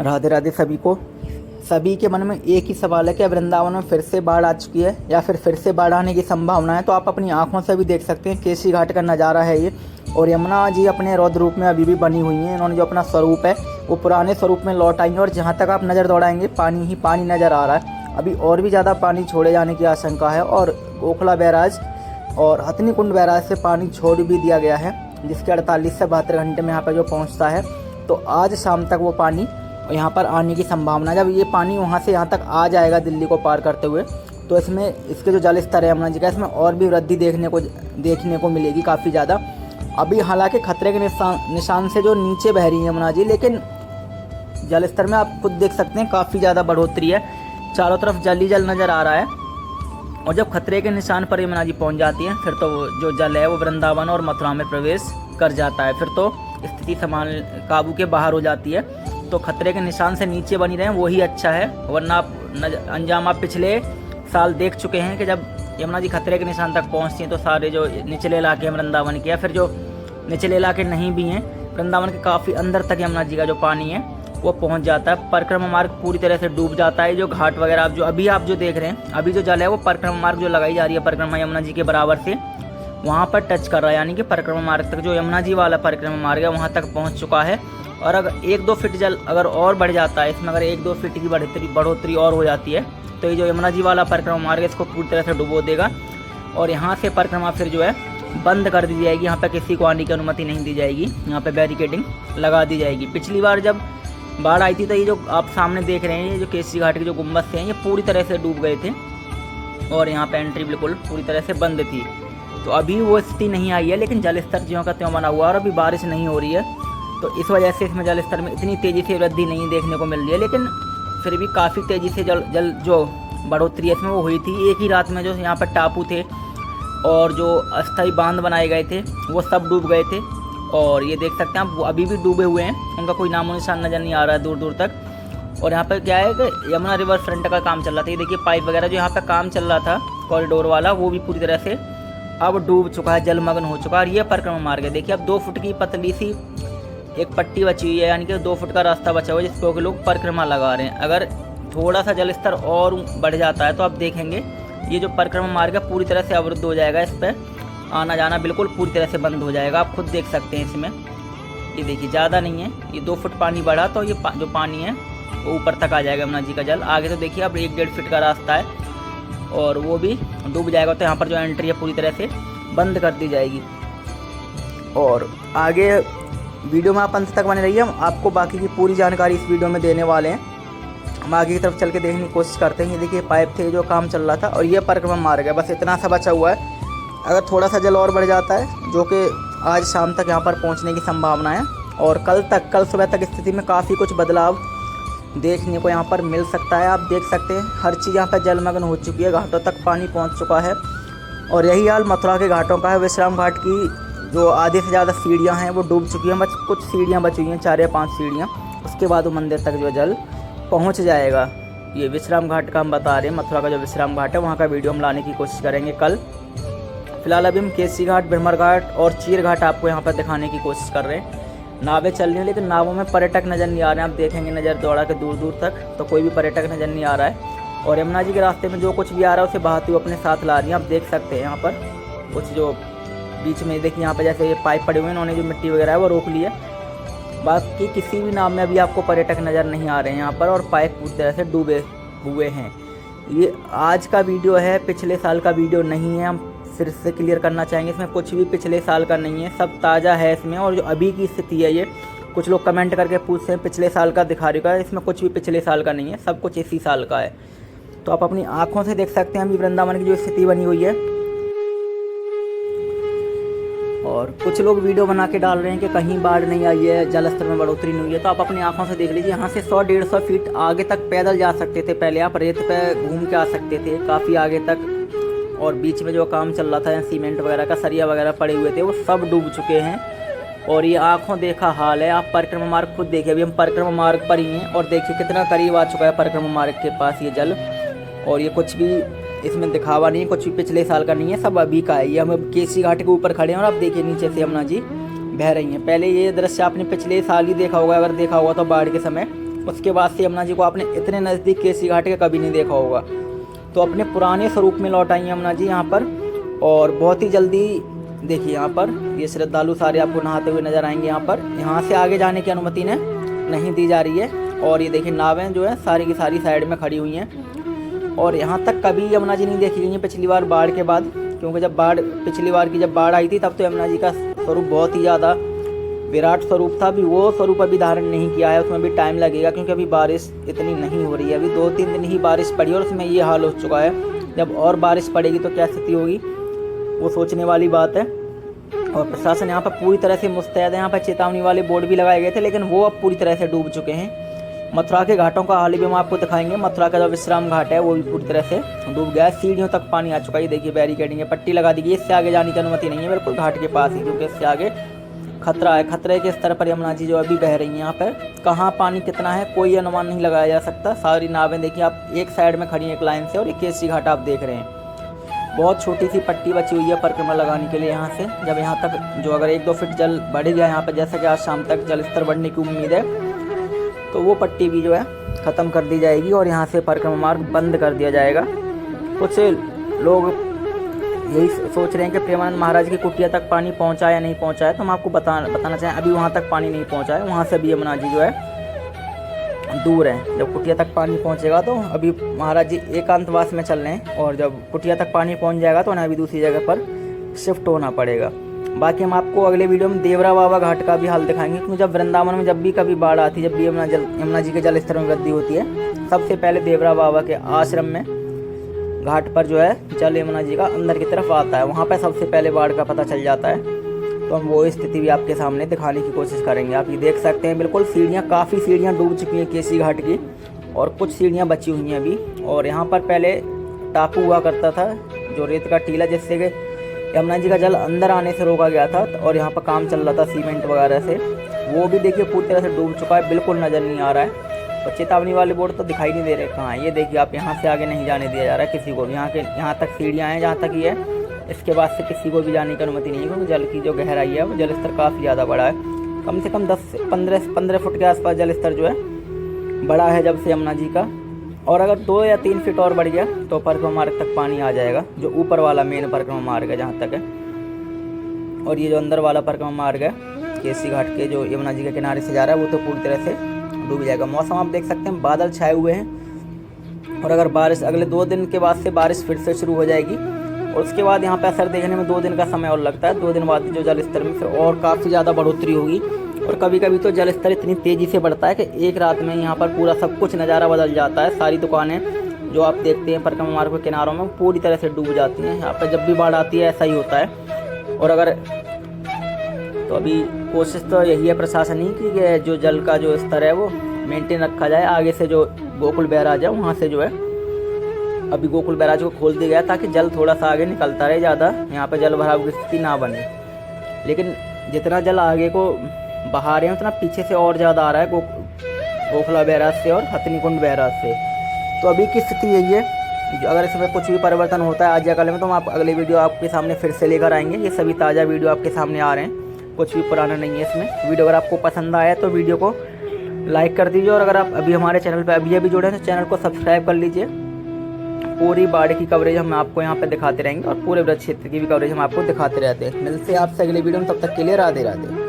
राधे राधे सभी को। सभी के मन में एक ही सवाल है कि वृंदावन में फिर से बाढ़ आ चुकी है या फिर से बाढ़ आने की संभावना है। तो आप अपनी आंखों से भी देख सकते हैं, केसी घाट का नज़ारा है ये। और यमुना जी अपने रौद्र रूप में अभी भी बनी हुई हैं। इन्होंने जो अपना स्वरूप है वो पुराने स्वरूप में लौट आई है। और जहाँ तक आप नज़र दौड़ाएंगे पानी ही पानी नज़र आ रहा है। अभी और भी ज़्यादा पानी छोड़े जाने की आशंका है। और ओखला बैराज और हथनी कुंड बैराज से पानी छोड़ भी दिया गया है, जिसके 48 से 72 घंटे में यहाँ पर जो पहुँचता है। तो आज शाम तक वो पानी यहाँ पर आने की संभावना। जब ये पानी वहाँ से यहाँ तक आ जाएगा दिल्ली को पार करते हुए, तो इसमें इसके जो जल स्तर है यमुना जी का, इसमें और भी वृद्धि देखने को मिलेगी काफ़ी ज़्यादा। अभी हालांकि खतरे के निशान से जो नीचे बह रही है यमुना जी, लेकिन जल स्तर में आप खुद देख सकते हैं काफ़ी ज़्यादा बढ़ोतरी है। चारों तरफ जल ही जल नज़र आ रहा है। और जब खतरे के निशान पर यमुना जी पहुँच जाती है, फिर तो जो जल है वो वृंदावन और मथुरा में प्रवेश कर जाता है। फिर तो स्थिति संभाल काबू के बाहर हो जाती है। तो खतरे के निशान से नीचे बनी रहें वही अच्छा है, वरना अंजाम आप पिछले साल देख चुके हैं कि जब यमुना जी खतरे के निशान तक पहुंचती हैं तो सारे जो निचले इलाके हैं वृंदावन के, या फिर जो निचले इलाके नहीं भी हैं वृंदावन के, काफ़ी अंदर तक यमुना जी का जो पानी है वो पहुंच जाता है। परिक्रमा मार्ग पूरी तरह से डूब जाता है। जो घाट वगैरह आप जो देख रहे हैं, अभी जो जल है वो परिक्रमा मार्ग जो लगाई जा रही है परिक्रमा यमुना जी के बराबर से वहाँ पर टच कर रहा है, यानी कि परिक्रमा मार्ग तक जो यमुना जी वाला परिक्रमा मार्ग है वहाँ तक पहुँच चुका है। और अगर 1-2 फीट जल अगर और बढ़ जाता है इसमें, अगर 1-2 फीट की बढ़ोतरी और हो जाती है, तो ये जो यमुना जी वाला परिक्रमा मार्ग है इसको पूरी तरह से डुबो देगा। और यहाँ से परिक्रमा फिर जो है बंद कर दी जाएगी। यहाँ पे किसी को आने की अनुमति नहीं दी जाएगी। यहाँ पे बैरिकेडिंग लगा दी जाएगी। पिछली बार जब बाढ़ आई थी तो ये जो आप सामने देख रहे हैं, ये जो केसी घाट के जो गुम्बद थे ये पूरी तरह से डूब गए थे और यहाँ पे एंट्री बिल्कुल पूरी तरह से बंद थी। तो अभी वो स्थिति नहीं आई है, लेकिन जल स्तर ज्यों का त्यों बना हुआ और अभी बारिश नहीं हो रही है, तो इस वजह से इसमें जल स्तर में इतनी तेज़ी से वृद्धि नहीं देखने को मिल रही है। लेकिन फिर भी काफ़ी तेज़ी से जल जो बढ़ोतरी है इसमें वो हुई थी। एक ही रात में जो यहाँ पर टापू थे और जो अस्थायी बांध बनाए गए थे वो सब डूब गए थे। और ये देख सकते हैं आप, वो अभी भी डूबे हुए हैं, उनका कोई नामो निशान नज़र नहीं आ रहा है दूर दूर तक। और यहाँ पर क्या है कि यमुना रिवर फ्रंट का काम चल रहा था। ये देखिए पाइप वगैरह जो यहाँ पर काम चल रहा था कॉरिडोर वाला, वो भी पूरी तरह से अब डूब चुका है, जलमग्न हो चुका है। और ये परिक्रमा मार्ग है, देखिए अब 2 फुट की पतली सी एक पट्टी बची हुई है, यानी कि 2 फुट का रास्ता बचा हुआ है जिस पर लोग परिक्रमा लगा रहे हैं। अगर थोड़ा सा जल स्तर और बढ़ जाता है तो आप देखेंगे ये जो परिक्रमा मार्ग है पूरी तरह से अवरुद्ध हो जाएगा। इस पर आना जाना बिल्कुल पूरी तरह से बंद हो जाएगा। आप खुद देख सकते हैं इसमें, ये देखिए ज़्यादा नहीं है, ये 2 फुट पानी बढ़ा तो ये जो पानी है वो ऊपर तक आ जाएगा यमुना जी का जल। आगे तो देखिए अब 1-1.5 फीट का रास्ता है और वो भी डूब जाएगा। तो यहाँ पर जो एंट्री है पूरी तरह से बंद कर दी जाएगी। और आगे वीडियो में आप अंत तक बने रहिए, हम आपको बाकी की पूरी जानकारी इस वीडियो में देने वाले हैं। हम आगे की तरफ चल के देखने की कोशिश करते हैं। ये देखिए पाइप थे जो काम चल रहा था और ये परिक्रमा मार्ग है, बस इतना सा बचा हुआ है। अगर थोड़ा सा जल और बढ़ जाता है, जो कि आज शाम तक यहाँ पर पहुँचने की संभावना है, और कल सुबह तक स्थिति में काफ़ी कुछ बदलाव देखने को यहाँ पर मिल सकता है। आप देख सकते हैं हर चीज़ यहाँ पर जलमग्न हो चुकी है, घाटों तक पानी पहुँच चुका है। और यही हाल मथुरा के घाटों का है। विश्राम घाट की जो आधे से ज़्यादा सीढ़ियाँ हैं वो डूब चुकी हैं, बस कुछ सीढ़ियाँ बची हुई हैं, 4 या 5 सीढ़ियाँ, उसके बाद वो मंदिर तक जो जल पहुँच जाएगा। ये विश्राम घाट का हम बता रहे हैं, मथुरा का जो विश्राम घाट है वहाँ का वीडियो हम लाने की कोशिश करेंगे कल। फिलहाल अभी हम केसी घाट, ब्रह्मर घाट और चीर घाट आपको यहाँ पर दिखाने की कोशिश कर रहे हैं। नावें चल रही हैं लेकिन नावों में पर्यटक नज़र नहीं आ रहे हैं। आप देखेंगे नज़र दौड़ा के दूर दूर तक तो कोई भी पर्यटक नज़र नहीं आ रहा है। और यमुना जी के रास्ते में जो कुछ भी आ रहा है उसे बहाती हुई अपने साथ ला रही है। आप देख सकते हैं यहाँ पर कुछ जो बीच में देखिए यहाँ पर जैसे ये पाइप पड़े हुए हैं, इन्होंने जो मिट्टी वगैरह है वो रोक ली है। बाकी किसी भी नाव में अभी आपको पर्यटक नज़र नहीं आ रहे हैं यहाँ पर, और पाइप पूरी तरह से डूबे हुए हैं। ये आज का वीडियो है, पिछले साल का वीडियो नहीं है। हम फिर से क्लियर करना चाहेंगे, इसमें कुछ भी पिछले साल का नहीं है, सब ताज़ा है इसमें। और जो अभी की स्थिति है, ये कुछ लोग कमेंट करके पूछते हैं पिछले साल का दिखा रही है, इसमें कुछ भी पिछले साल का नहीं है, सब कुछ इसी साल का है। तो आप अपनी आँखों से देख सकते हैं अभी वृंदावन की जो स्थिति बनी हुई है। और कुछ लोग वीडियो बना के डाल रहे हैं कि कहीं बाढ़ नहीं आई है, जल स्तर में बढ़ोतरी नहीं हुई है। तो आप अपनी आंखों से देख लीजिए, यहाँ से 100-150 फीट आगे तक पैदल जा सकते थे। पहले आप रेत पे घूम के आ सकते थे काफ़ी आगे तक। और बीच में जो काम चल रहा था, सीमेंट वगैरह का सरिया वगैरह पड़े हुए थे, वो सब डूब चुके हैं। और ये आँखों देखा हाल है। आप परिक्रमा मार्ग खुद देखिए, अभी हम परिक्रमा मार्ग पर ही हैं और देखिए कितना करीब आ चुका है परिक्रमा मार्ग के पास ये जल। और ये कुछ भी इसमें दिखावा नहीं, कुछ भी पिछले साल का नहीं है, सब अभी का है। ये हम केसी घाट के ऊपर खड़े हैं और आप देखिए नीचे से यमुना जी बह रही हैं। पहले ये दृश्य आपने पिछले साल ही देखा होगा, अगर देखा होगा तो बाढ़ के समय उसके बाद से यमुना जी को आपने इतने नज़दीक केसी घाट के कभी नहीं देखा होगा। तो अपने पुराने स्वरूप में लौट आई यमुना जी यहाँ पर, और बहुत ही जल्दी देखिए यहाँ पर ये श्रद्धालु सारे आपको नहाते हुए नजर आएंगे। यहाँ से आगे जाने की अनुमति नहीं दी जा रही है। और ये देखिए नावें जो है सारी की सारी साइड में खड़ी हुई हैं, और यहाँ तक कभी यमुना जी नहीं देखी गई है पिछली बार बाढ़ के बाद, क्योंकि पिछली बार की जब बाढ़ आई थी तब तो यमुना जी का स्वरूप बहुत ही ज़्यादा विराट स्वरूप था। अभी वो स्वरूप अभी धारण नहीं किया है, उसमें भी टाइम लगेगा, क्योंकि अभी बारिश इतनी नहीं हो रही है। अभी 2-3 दिन ही बारिश पड़ी और उसमें ये हाल हो चुका है। जब और बारिश पड़ेगी तो क्या स्थिति होगी, वो सोचने वाली बात है। और प्रशासन यहाँ पर पूरी तरह से मुस्तैद है। यहाँ पर चेतावनी वाले बोर्ड भी लगाए गए थे, लेकिन वो अब पूरी तरह से डूब चुके हैं। मथुरा के घाटों का हाल भी हम आपको दिखाएंगे। मथुरा का जो विश्राम घाट है वो भी पूरी तरह से डूब गया है, सीढ़ियों तक पानी आ चुका है। ये देखिए बैरिकेडिंग है, पट्टी लगा दी गई, इससे आगे जाने की अनुमति नहीं है, बिल्कुल घाट के पास ही, क्योंकि इससे आगे खतरा है। खतरे के स्तर पर यमुना जी जो अभी बह रही हैं। यहाँ पर कहाँ पानी कितना है कोई अनुमान नहीं लगाया जा सकता। सारी नावें देखिए आप एक साइड में खड़ी हैं एक लाइन से, और ये केसी घाट आप देख रहे हैं। बहुत छोटी सी पट्टी बची हुई है परिक्रमा लगाने के लिए यहाँ से। जब यहाँ तक जो अगर 1-2 फीट जल बढ़ गया यहाँ पर, जैसा कि आज शाम तक जल स्तर बढ़ने की उम्मीद है, तो वो पट्टी भी जो है ख़त्म कर दी जाएगी और यहाँ से परिक्रमा मार्ग बंद कर दिया जाएगा। कुछ लोग यही सोच रहे हैं कि प्रेमानंद महाराज की कुटिया तक पानी पहुँचा या नहीं पहुँचा है, तो हम आपको बताना चाहें अभी वहाँ तक पानी नहीं पहुँचा है। वहाँ से भी यमुना जी जो है दूर है। जब कुटिया तक पानी पहुँचेगा तो अभी महाराज जी एकांतवास में चल रहे हैं, और जब कुटिया तक पानी पहुँच जाएगा तो उन्हें अभी दूसरी जगह पर शिफ्ट होना पड़ेगा। बाकी हम आपको अगले वीडियो में देवरा बाबा घाट का भी हाल दिखाएंगे, क्योंकि जब वृंदावन में जब भी कभी बाढ़ आती है, जब भी यमुना जी के जल स्तर में वृद्धि होती है, सबसे पहले देवरा बाबा के आश्रम में घाट पर जो है जल यमुना जी का अंदर की तरफ आता है। वहाँ पर सबसे पहले बाढ़ का पता चल जाता है। तो हम वो स्थिति भी आपके सामने दिखाने की कोशिश करेंगे। आप ये देख सकते हैं बिल्कुल सीढ़ियाँ, काफ़ी सीढ़ियाँ डूब चुकी हैं केसी घाट की, और कुछ सीढ़ियाँ बची हुई हैं अभी। और यहाँ पर पहले टापू हुआ करता था, जो रेत का टीला, जिससे कि यमुना जी का जल अंदर आने से रोका गया था, और यहाँ पर काम चल रहा था सीमेंट वगैरह से। वो भी देखिए पूरी तरह से डूब चुका है, बिल्कुल नज़र नहीं आ रहा है। और चेतावनी वाले बोर्ड तो दिखाई नहीं दे रहे कहाँ है। ये देखिए आप, यहाँ से आगे नहीं जाने दिया जा रहा है किसी को भी। यहाँ तक सीढ़ियाँ हैं जहाँ तक ये है, इसके बाद से किसी को भी जाने की अनुमति नहीं है, क्योंकि जल की जो गहराई है वो जल स्तर काफ़ी ज़्यादा बड़ा है। कम से कम 10 से 15 फुट के आसपास जल स्तर जो है बड़ा है जब से यमुना जी का। और अगर 2 या 3 फीट और बढ़ गया तो परिक्रमा मार्ग तक पानी आ जाएगा, जो ऊपर वाला मेन परिक्रमा मार्ग है जहाँ तक है। और ये जो अंदर वाला परिक्रमा मार्ग है केसी घाट के, जो यमुना जी के किनारे से जा रहा है, वो तो पूरी तरह से डूब जाएगा। मौसम आप देख सकते हैं, बादल छाए हुए हैं, और अगर बारिश अगले 2 दिन के बाद से बारिश फिर से शुरू हो जाएगी, और उसके बाद यहाँ पे असर देखने में 2 दिन का समय और लगता है। 2 दिन बाद जो जल स्तर में फिर और काफ़ी ज़्यादा बढ़ोतरी होगी, और कभी कभी तो जल स्तर इतनी तेज़ी से बढ़ता है कि एक रात में यहाँ पर पूरा सब कुछ नज़ारा बदल जाता है। सारी दुकानें जो आप देखते हैं परिक्रमा मार्ग के किनारों में पूरी तरह से डूब जाती हैं। यहाँ पर जब भी बाढ़ आती है ऐसा ही होता है। और अगर तो अभी कोशिश तो यही है प्रशासन ही कि जो जल का जो स्तर है वो मेंटेन रखा जाए। आगे से जो गोकुल बैराज है वहाँ से जो है अभी गोकुल बैराज को खोल दिया गया, ताकि जल थोड़ा सा आगे निकलता रहे, ज़्यादा यहाँ पर जल भराव की स्थिति ना बने। लेकिन जितना जल आगे को बहा रहे हैं उतना पीछे से और ज़्यादा आ रहा है गोखला बैराज से और हथनीकुंड बैराज से। तो अभी की स्थिति यही है। अगर इसमें कुछ भी परिवर्तन होता है आज या कल में, तो हम अगले वीडियो आपके सामने फिर से लेकर आएंगे। ये सभी ताज़ा वीडियो आपके सामने आ रहे हैं, कुछ भी पुराना नहीं है इसमें। वीडियो अगर आपको पसंद आया तो वीडियो को लाइक कर दीजिए, और अगर आप अभी हमारे चैनल पर अभी जुड़े हैं तो चैनल को सब्सक्राइब कर लीजिए। पूरी बाढ़ की कवरेज हम आपको यहाँ पे दिखाते रहेंगे, और पूरे ब्रज क्षेत्र की भी कवरेज हम आपको दिखाते रहते हैं। मिलते हैं आपसे अगले वीडियो में, तब तक के लिए राधे राधे।